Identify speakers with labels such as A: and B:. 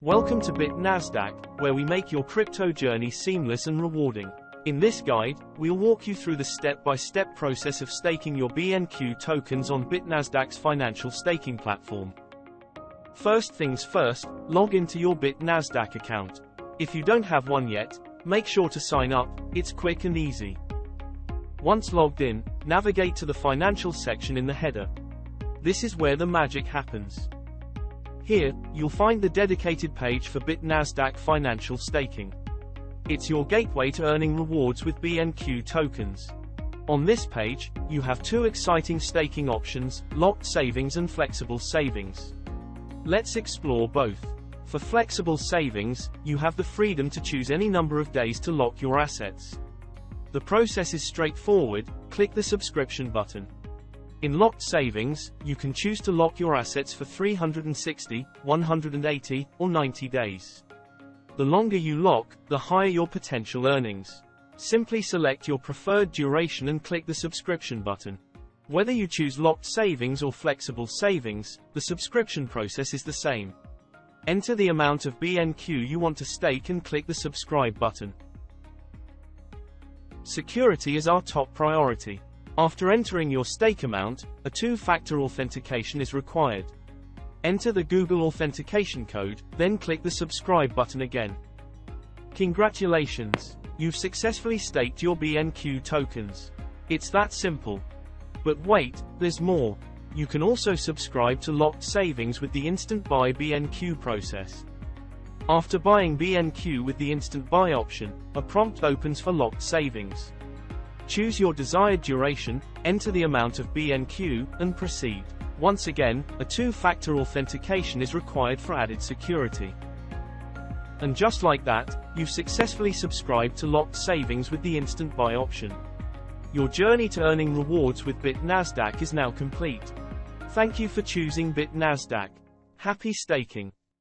A: Welcome to BitNasdaq, where we make your crypto journey seamless and rewarding. In this guide, we'll walk you through the step-by-step process of staking your BNQ tokens on BitNasdaq's financial staking platform. First things first, log into your BitNasdaq account. If you don't have one yet, make sure to sign up. It's quick and easy. Once logged in, navigate to the financial section in the header. This is where the magic happens. Here, you'll find the dedicated page for BitNasdaq Financial Staking. It's your gateway to earning rewards with BNQ tokens. On this page, you have two exciting staking options, locked savings and flexible savings. Let's explore both. For flexible savings, you have the freedom to choose any number of days to lock your assets. The process is straightforward. Click the subscription button. In locked savings, you can choose to lock your assets for 360, 180, or 90 days. The longer you lock, the higher your potential earnings. Simply select your preferred duration and click the subscription button. Whether you choose locked savings or flexible savings, the subscription process is the same. Enter the amount of BNQ you want to stake and click the subscribe button. Security is our top priority. After entering your stake amount, a two-factor authentication is required. Enter the Google authentication code, then click the subscribe button again. Congratulations! You've successfully staked your BNQ tokens. It's that simple. But wait, there's more. You can also subscribe to locked savings with the Instant Buy BNQ process. After buying BNQ with the Instant Buy option, a prompt opens for locked savings. Choose your desired duration, enter the amount of BNQ, and proceed. Once again, a two-factor authentication is required for added security. And just like that, you've successfully subscribed to locked savings with the Instant Buy option. Your journey to earning rewards with BitNasdaq is now complete. Thank you for choosing BitNasdaq. Happy staking!